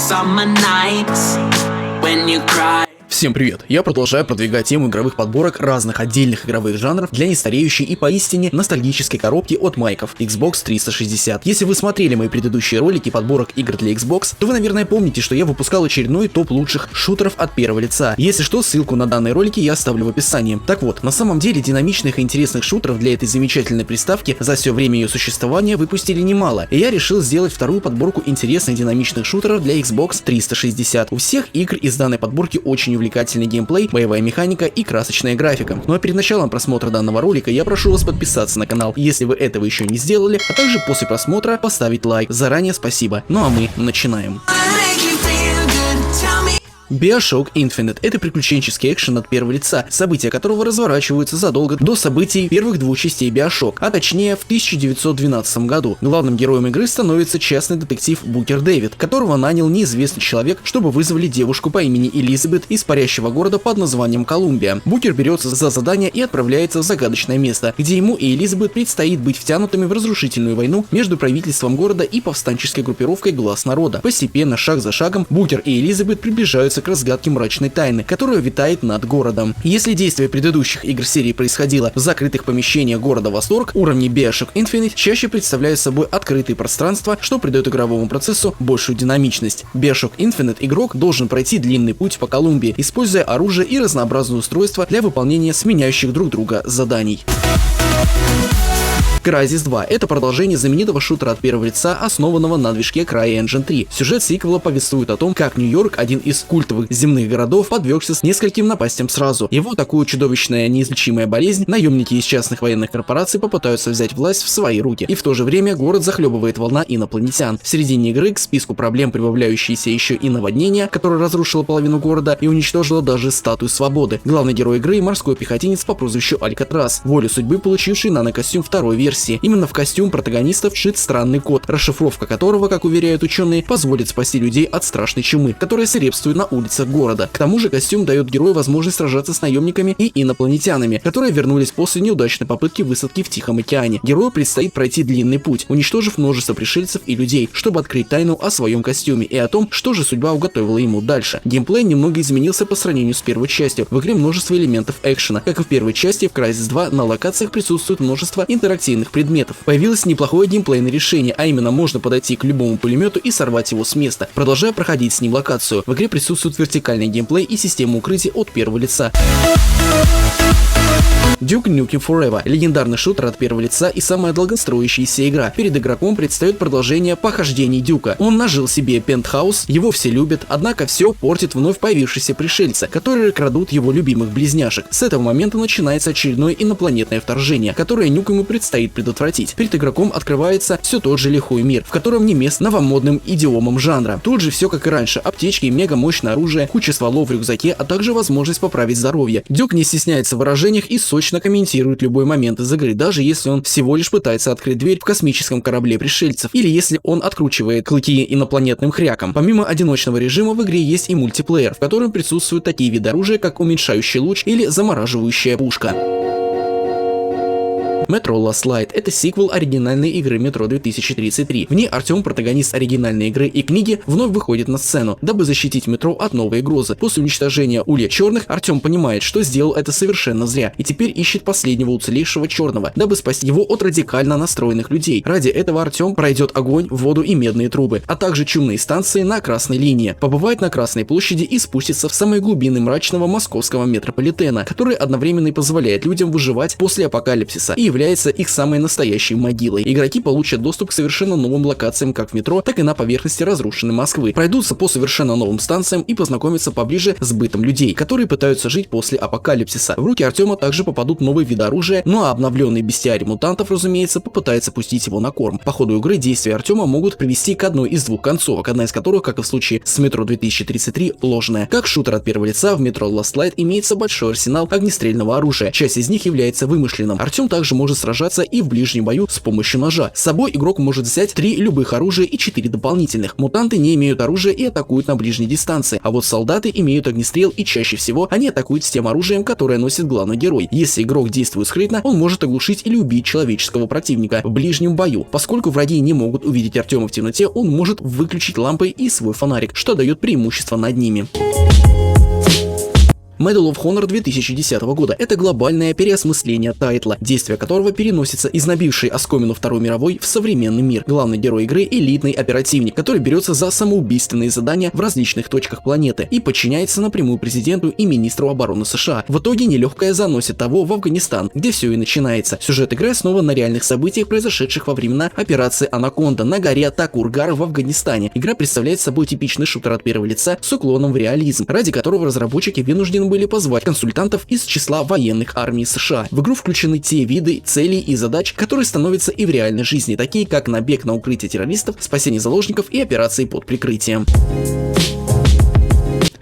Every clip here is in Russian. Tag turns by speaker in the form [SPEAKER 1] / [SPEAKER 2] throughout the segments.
[SPEAKER 1] Summer nights when you cry.
[SPEAKER 2] Всем привет! Я продолжаю продвигать тему игровых подборок разных отдельных игровых жанров для нестареющей и поистине ностальгической коробки от майков Xbox 360. Если вы смотрели мои предыдущие ролики подборок игр для Xbox, то вы, наверное, помните, что я выпускал очередной топ лучших шутеров от первого лица. Если что, ссылку на данные ролики я оставлю в описании. Так вот, на самом деле динамичных и интересных шутеров для этой замечательной приставки за все время ее существования выпустили немало, и я решил сделать вторую подборку интересных динамичных шутеров для Xbox 360. У всех игр из данной подборки очень увлекательный геймплей, боевая механика и красочная графика. Ну а перед началом просмотра данного ролика я прошу вас подписаться на канал, если вы этого еще не сделали, а также после просмотра поставить лайк. Заранее спасибо. Ну а мы начинаем. BioShock Infinite — это приключенческий экшен от первого лица, события которого разворачиваются задолго до событий первых двух частей BioShock, а точнее в 1912 году. Главным героем игры становится частный детектив Букер Дэвид, которого нанял неизвестный человек, чтобы вызвали девушку по имени Элизабет из парящего города под названием Колумбия. Букер берется за задание и отправляется в загадочное место, где ему и Элизабет предстоит быть втянутыми в разрушительную войну между правительством города и повстанческой группировкой Глаз Народа. Постепенно, шаг за шагом, Букер и Элизабет приближаются к разгадке мрачной тайны, которая витает над городом. Если действие предыдущих игр серии происходило в закрытых помещениях города Восторг, уровни BioShock Infinite чаще представляют собой открытые пространства, что придает игровому процессу большую динамичность. BioShock Infinite игрок должен пройти длинный путь по Колумбии, используя оружие и разнообразные устройства для выполнения сменяющих друг друга заданий. Crysis 2 — это продолжение знаменитого шутера от первого лица, основанного на движке CryEngine 3. Сюжет сиквела повествует о том, как Нью-Йорк, один из культовых земных городов, подвергся с нескольким напастям сразу. Его атакует чудовищная неизлечимая болезнь, наемники из частных военных корпораций попытаются взять власть в свои руки, и в то же время город захлебывает волна инопланетян. В середине игры к списку проблем прибавляющиеся еще и наводнение, которое разрушило половину города и уничтожило даже статую свободы. Главный герой игры — морской пехотинец по прозвищу Алькатрас, волю судьбы получивший нанокостюм второй версии. Именно в костюм протагониста вшит странный код, расшифровка которого, как уверяют ученые, позволит спасти людей от страшной чумы, которая свирепствует на улицах города. К тому же костюм дает герою возможность сражаться с наемниками и инопланетянами, которые вернулись после неудачной попытки высадки в Тихом океане. Герою предстоит пройти длинный путь, уничтожив множество пришельцев и людей, чтобы открыть тайну о своем костюме и о том, что же судьба уготовила ему дальше. Геймплей немного изменился по сравнению с первой частью. В игре множество элементов экшена. Как и в первой части, в Crysis 2 на локациях присутствует множество интерактивных предметов. Появилось неплохое геймплейное решение, а именно можно подойти к любому пулемету и сорвать его с места, продолжая проходить с ним локацию. В игре присутствует вертикальный геймплей и система укрытия от первого лица. Duke Nukem Forever — легендарный шутер от первого лица и самая долгостроящаяся игра. Перед игроком предстает продолжение похождений Дюка. Он нажил себе пентхаус, его все любят, однако все портит вновь появившиеся пришельцы, которые крадут его любимых близняшек. С этого момента начинается очередное инопланетное вторжение, которое Нюкему предстоит предотвратить. Перед игроком открывается все тот же лихой мир, в котором не место новомодным идиомам жанра. Тут же все как и раньше: аптечки, мега-мощное оружие, куча стволов в рюкзаке, а также возможность поправить здоровье. Дюк не стесняется в выражениях и сочно комментирует любой момент из игры, даже если он всего лишь пытается открыть дверь в космическом корабле пришельцев, или если он откручивает клыки инопланетным хрякам. Помимо одиночного режима в игре есть и мультиплеер, в котором присутствуют такие виды оружия, как уменьшающий луч или замораживающая пушка. Metro Last Light — это сиквел оригинальной игры Metro 2033. В ней Артем, протагонист оригинальной игры и книги, вновь выходит на сцену, дабы защитить метро от новой угрозы. После уничтожения Улья Черных Артем понимает, что сделал это совершенно зря, и теперь ищет последнего уцелевшего черного, дабы спасти его от радикально настроенных людей. Ради этого Артем пройдет огонь, воду и медные трубы, а также чумные станции на красной линии, побывает на Красной площади и спустится в самые глубины мрачного московского метрополитена, который одновременно и позволяет людям выживать после апокалипсиса и является их самой настоящей могилой. Игроки получат доступ к совершенно новым локациям как в метро, так и на поверхности разрушенной Москвы, пройдутся по совершенно новым станциям и познакомятся поближе с бытом людей, которые пытаются жить после апокалипсиса. В руки Артема также попадут новые виды оружия, ну а обновленный бестиарий мутантов, разумеется, попытается пустить его на корм. По ходу игры действия Артема могут привести к одной из двух концовок, одна из которых, как и в случае с Metro 2033, ложная. Как шутер от первого лица в Metro Last Light имеется большой арсенал огнестрельного оружия, часть из них является вымышленным. Артем также может может сражаться и в ближнем бою с помощью ножа. С собой игрок может взять 3 любых оружия и 4 дополнительных. Мутанты не имеют оружия и атакуют на ближней дистанции, а вот солдаты имеют огнестрел, и чаще всего они атакуют с тем оружием, которое носит главный герой. Если игрок действует скрытно, он может оглушить или убить человеческого противника в ближнем бою. Поскольку враги не могут увидеть Артема в темноте, он может выключить лампой и свой фонарик, что дает преимущество над ними. Medal of Honor 2010 года – это глобальное переосмысление тайтла, действие которого переносится из набившей оскомину Второй мировой в современный мир. Главный герой игры – элитный оперативник, который берется за самоубийственные задания в различных точках планеты и подчиняется напрямую президенту и министру обороны США. В итоге нелегкое заносит того в Афганистан, где все и начинается. Сюжет игры основан на реальных событиях, произошедших во времена операции Анаконда на горе Такургар в Афганистане. Игра представляет собой типичный шутер от первого лица с уклоном в реализм, ради которого разработчики вынуждены были позвать консультантов из числа военных армий США. В игру включены те виды целей и задач, которые становятся и в реальной жизни, такие как набег на укрытие террористов, спасение заложников и операции под прикрытием.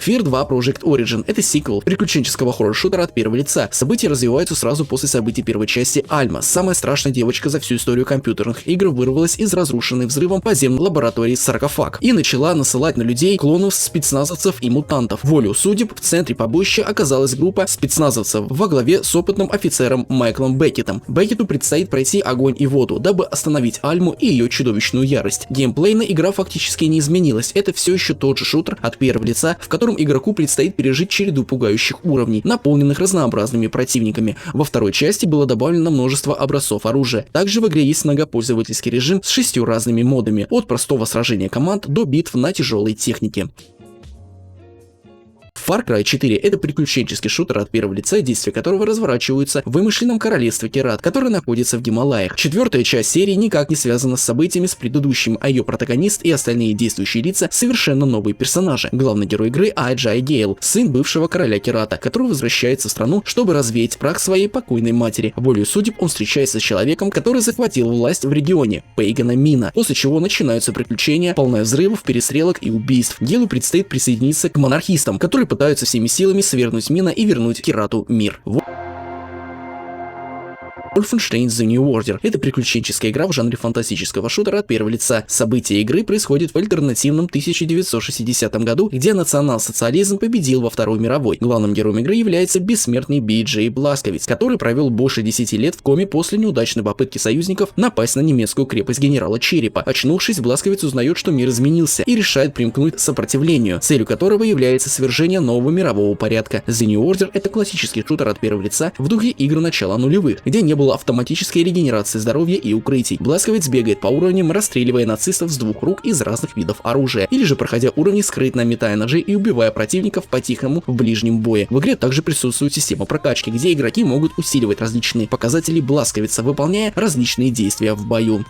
[SPEAKER 2] Fear 2 Project Origin – это сиквел приключенческого хоррор-шутера от первого лица. События развиваются сразу после событий первой части. Альма, самая страшная девочка за всю историю компьютерных игр, вырвалась из разрушенной взрывом подземной лаборатории Саркофаг и начала насылать на людей клонов, спецназовцев и мутантов. Волю судеб в центре побоища оказалась группа спецназовцев во главе с опытным офицером Майклом Беккетом. Беккету предстоит пройти огонь и воду, дабы остановить Альму и ее чудовищную ярость. Геймплейно игра фактически не изменилась. Это все еще тот же шутер от первого лица, в котором игроку предстоит пережить череду пугающих уровней, наполненных разнообразными противниками. Во второй части было добавлено множество образцов оружия. Также в игре есть многопользовательский режим с 6 разными модами, от простого сражения команд до битв на тяжелой технике. Far Cry 4 – это приключенческий шутер от первого лица, действия которого разворачиваются в вымышленном королевстве Керат, которое находится в Гималаях. Четвертая часть серии никак не связана с событиями с предыдущим, а ее протагонист и остальные действующие лица совершенно новые персонажи. Главный герой игры Айджай Гейл, сын бывшего короля Керата, который возвращается в страну, чтобы развеять прах своей покойной матери. Волею судеб он встречается с человеком, который захватил власть в регионе – Пейгана Мина, после чего начинаются приключения, полное взрывов, перестрелок и убийств. Гейлу предстоит присоединиться к монархистам, которые пытаются всеми силами свергнуть Мина и вернуть Керату мир. Wolfenstein The New Order – это приключенческая игра в жанре фантастического шутера от первого лица. События игры происходят в альтернативном 1960 году, где национал-социализм победил во Второй мировой. Главным героем игры является бессмертный Би-Джей Бласковиц, который провел больше 10 лет в коме после неудачной попытки союзников напасть на немецкую крепость генерала Черепа. Очнувшись, Бласковиц узнает, что мир изменился, и решает примкнуть к сопротивлению, целью которого является свержение нового мирового порядка. The New Order – это классический шутер от первого лица в духе игр начала нулевых, где не было автоматической регенерации здоровья и укрытий. Бласковиц бегает по уровням, расстреливая нацистов с двух рук из разных видов оружия, или же проходя уровни скрытно, метая ножи и убивая противников по-тихому в ближнем бое. В игре также присутствует система прокачки, где игроки могут усиливать различные показатели Бласковица, выполняя различные действия в бою.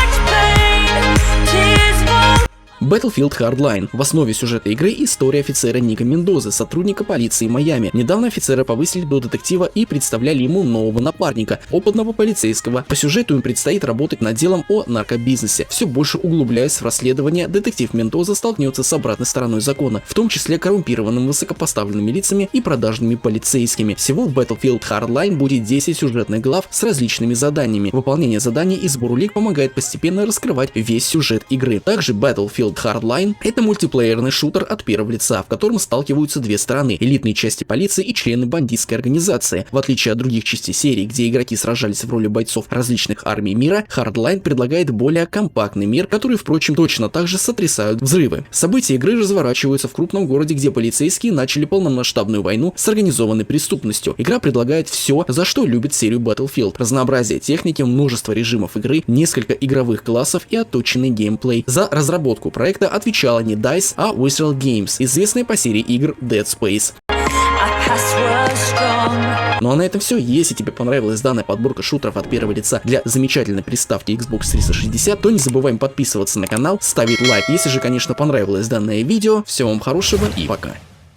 [SPEAKER 2] Battlefield Hardline. В основе сюжета игры история офицера Ника Мендозы, сотрудника полиции Майами. Недавно офицера повысили до детектива и представляли ему нового напарника, опытного полицейского. По сюжету им предстоит работать над делом о наркобизнесе. Все больше углубляясь в расследование, детектив Мендоза столкнется с обратной стороной закона, в том числе коррумпированными высокопоставленными лицами и продажными полицейскими. Всего в Battlefield Hardline будет 10 сюжетных глав с различными заданиями. Выполнение заданий и сбор улик помогает постепенно раскрывать весь сюжет игры. Также Battlefield Hardline – это мультиплеерный шутер от первого лица, в котором сталкиваются две стороны – элитные части полиции и члены бандитской организации. В отличие от других частей серии, где игроки сражались в роли бойцов различных армий мира, Hardline предлагает более компактный мир, который, впрочем, точно так же сотрясают взрывы. События игры разворачиваются в крупном городе, где полицейские начали полномасштабную войну с организованной преступностью. Игра предлагает все, за что любит серию Battlefield: разнообразие техники, множество режимов игры, несколько игровых классов и отточенный геймплей. За разработку проекта отвечала не DICE, а Visceral Games, известная по серии игр Dead Space. Ну а на этом все. Если тебе понравилась данная подборка шутеров от первого лица для замечательной приставки Xbox 360, то не забываем подписываться на канал, ставить лайк. Если же, конечно, понравилось данное видео, всего вам хорошего и пока.